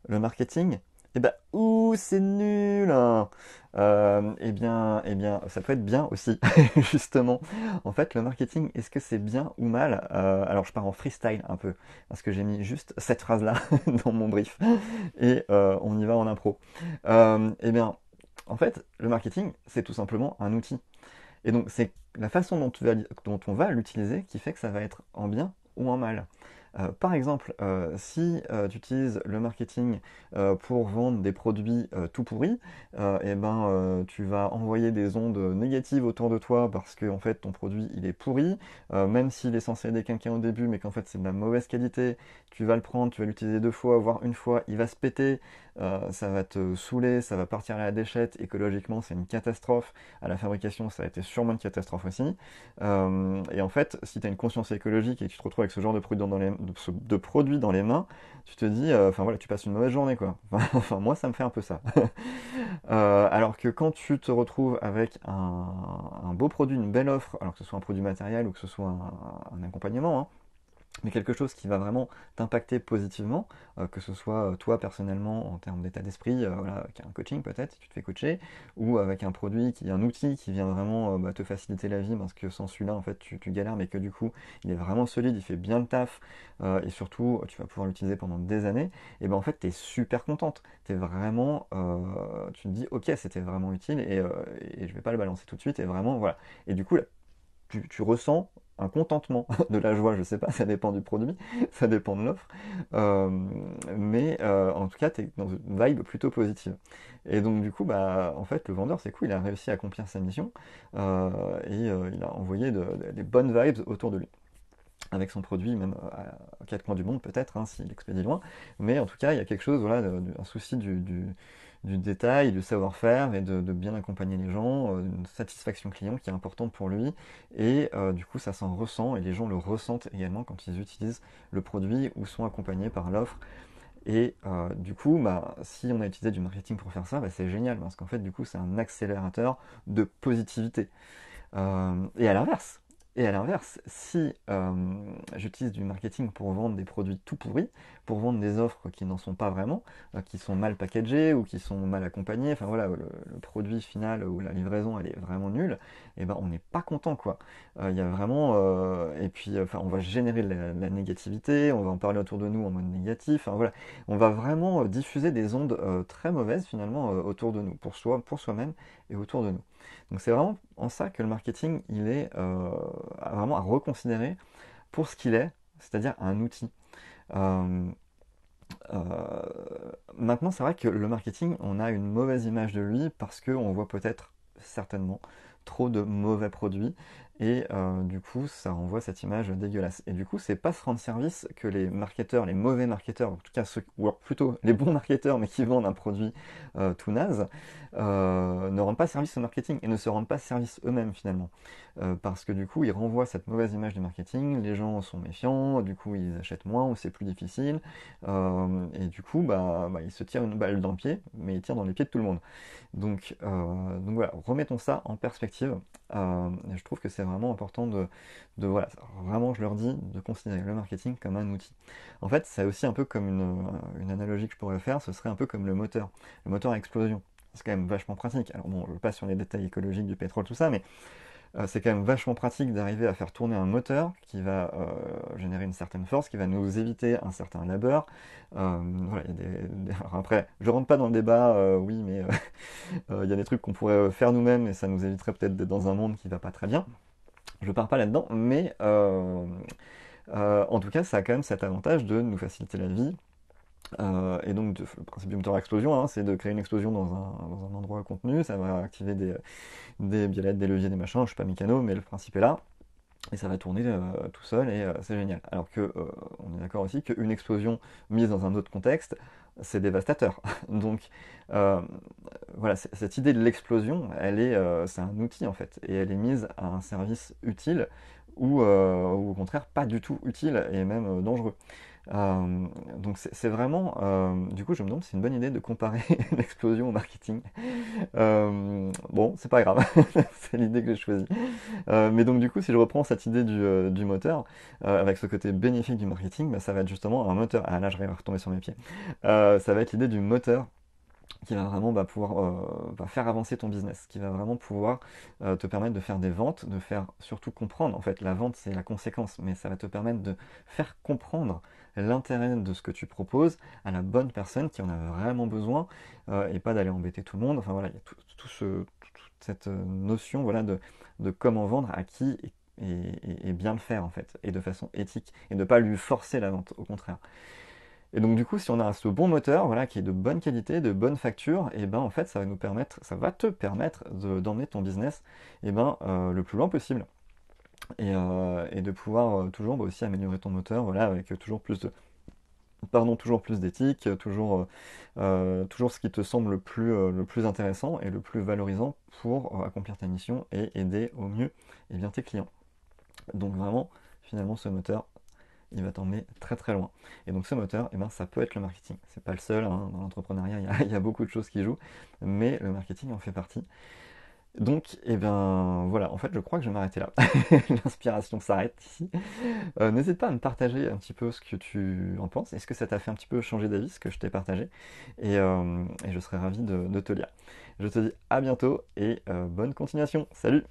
Le marketing, eh ben, ouh, c'est nul, hein. Ça peut être bien aussi, justement. En fait, le marketing, est-ce que c'est bien ou mal? Alors, je pars en freestyle un peu, parce que j'ai mis juste cette phrase-là dans mon brief, et on y va en impro. Eh bien, en fait, le marketing, c'est tout simplement un outil. Et donc, c'est la façon dont on va l'utiliser qui fait que ça va être en bien ou en mal. Par exemple, si tu utilises le marketing pour vendre des produits tout pourris, tu vas envoyer des ondes négatives autour de toi parce que en fait ton produit il est pourri, même s'il est censé aider quelqu'un au début, mais qu'en fait c'est de la mauvaise qualité. Tu vas le prendre, tu vas l'utiliser deux fois, voire une fois, il va se péter, ça va te saouler, ça va partir à la déchette. Écologiquement, c'est une catastrophe. À la fabrication, ça a été sûrement une catastrophe aussi. Et en fait, si tu as une conscience écologique et que tu te retrouves avec ce genre de produits dans les mains, tu te dis, enfin voilà, tu passes une mauvaise journée quoi. Enfin, moi, ça me fait un peu ça. Alors que quand tu te retrouves avec un beau produit, une belle offre, alors que ce soit un produit matériel ou que ce soit un accompagnement, hein, mais quelque chose qui va vraiment t'impacter positivement, que ce soit toi personnellement en termes d'état d'esprit, voilà, avec un coaching peut-être, si tu te fais coacher, ou avec un produit, un outil qui vient vraiment te faciliter la vie, parce que sans celui-là, en fait, tu galères, mais que du coup, il est vraiment solide, il fait bien le taf, et surtout, tu vas pouvoir l'utiliser pendant des années, et ben en fait, tu es super contente. T'es vraiment, tu te dis, ok, c'était vraiment utile, et je vais pas le balancer tout de suite, et vraiment, voilà. Et du coup, là, tu ressens un contentement, de la joie, je sais pas, ça dépend du produit, ça dépend de l'offre, Euh, en tout cas, tu es dans une vibe plutôt positive. Et donc du coup, bah, en fait, le vendeur, c'est cool, il a réussi à accomplir sa mission, il a envoyé des bonnes vibes autour de lui avec son produit, même à quatre coins du monde peut-être, hein, s'il expédie loin. Mais en tout cas, il y a quelque chose, voilà, un souci du détail, du savoir-faire et de bien accompagner les gens, une satisfaction client qui est importante pour lui. Et du coup, ça s'en ressent et les gens le ressentent également quand ils utilisent le produit ou sont accompagnés par l'offre. Et du coup, bah, si on a utilisé du marketing pour faire ça, bah, c'est génial parce qu'en fait, du coup, c'est un accélérateur de positivité. Et à l'inverse, si j'utilise du marketing pour vendre des produits tout pourris, pour vendre des offres qui n'en sont pas vraiment, qui sont mal packagées ou qui sont mal accompagnées, enfin voilà, le produit final ou la livraison elle est vraiment nulle, et ben on n'est pas content quoi. Il y a vraiment, et puis enfin on va générer de la négativité, on va en parler autour de nous en mode négatif, enfin voilà, on va vraiment diffuser des ondes très mauvaises finalement autour de nous, pour soi-même et autour de nous. Donc c'est vraiment en ça que le marketing, il est vraiment à reconsidérer pour ce qu'il est, c'est-à-dire un outil. Euh, euh, Maintenant, c'est vrai que le marketing, on a une mauvaise image de lui parce qu'on voit peut-être certainement trop de mauvais produits et du coup, ça renvoie cette image dégueulasse. Et du coup, c'est pas se rendre service que les marketeurs, les mauvais marketeurs, en tout cas ceux, ou alors plutôt les bons marketeurs mais qui vendent un produit tout naze, ne rendent pas service au marketing et ne se rendent pas service eux-mêmes finalement. Parce que du coup, ils renvoient cette mauvaise image du marketing, les gens sont méfiants, du coup, ils achètent moins ou c'est plus difficile. Et du coup, il se tire une balle dans le pied, mais il tire dans les pieds de tout le monde. Donc voilà, remettons ça en perspective. Et je trouve que c'est vraiment important voilà, vraiment je leur dis de considérer le marketing comme un outil. En fait, c'est aussi un peu comme une analogie que je pourrais faire, ce serait un peu comme le moteur à explosion. C'est quand même vachement pratique. Alors bon, je passe sur les détails écologiques du pétrole, tout ça, mais c'est quand même vachement pratique d'arriver à faire tourner un moteur qui va générer une certaine force, qui va nous éviter un certain labeur. Voilà, alors après, je rentre pas dans le débat, oui, mais il y a des trucs qu'on pourrait faire nous-mêmes et ça nous éviterait peut-être d'être dans un monde qui va pas très bien. Je pars pas là-dedans, mais en tout cas, ça a quand même cet avantage de nous faciliter la vie. Et donc, le principe du moteur à explosion, hein, c'est de créer une explosion dans un endroit contenu. Ça va activer des biellettes, des leviers, des machins. Je suis pas mécano, mais le principe est là. Et ça va tourner tout seul et c'est génial. Alors que on est d'accord aussi qu'une explosion mise dans un autre contexte, c'est dévastateur. Donc euh, voilà, cette idée de l'explosion, c'est un outil en fait, et elle est mise à un service utile ou au contraire pas du tout utile et même dangereux. Donc c'est vraiment, du coup je me demande si c'est une bonne idée de comparer l'explosion au marketing. Bon, c'est pas grave, c'est l'idée que j'ai choisie. Mais donc du coup, si je reprends cette idée du moteur, avec ce côté bénéfique du marketing, bah, ça va être justement un moteur. Ah là, je vais retomber sur mes pieds. Ça va être l'idée du moteur qui va vraiment pouvoir faire avancer ton business, qui va vraiment pouvoir te permettre de faire des ventes, de faire surtout comprendre. En fait, la vente, c'est la conséquence, mais ça va te permettre de faire comprendre l'intérêt de ce que tu proposes à la bonne personne qui en a vraiment besoin, et pas d'aller embêter tout le monde. Enfin voilà, il y a toute cette notion voilà, de comment vendre à qui et bien le faire en fait, et de façon éthique, et de ne pas lui forcer la vente, au contraire. Et donc du coup, si on a ce bon moteur, voilà, qui est de bonne qualité, de bonne facture, et ben en fait, ça va nous permettre, ça va te permettre d'emmener ton business, le plus loin possible, et de pouvoir toujours aussi améliorer ton moteur, voilà, avec toujours plus de, pardon, toujours plus d'éthique, toujours ce qui te semble le plus intéressant et le plus valorisant pour accomplir ta mission et aider au mieux, bien, tes clients. Donc vraiment, finalement, ce moteur, il va t'emmener très très loin. Et donc ce moteur, ça peut être le marketing. C'est pas le seul, hein. Dans l'entrepreneuriat, il y a beaucoup de choses qui jouent, mais le marketing en fait partie. Donc, voilà, en fait, je crois que je vais m'arrêter là. L'inspiration s'arrête ici. N'hésite pas à me partager un petit peu ce que tu en penses. Est-ce que ça t'a fait un petit peu changer d'avis, ce que je t'ai partagé? Et je serais ravi de te lire. Je te dis à bientôt et bonne continuation. Salut!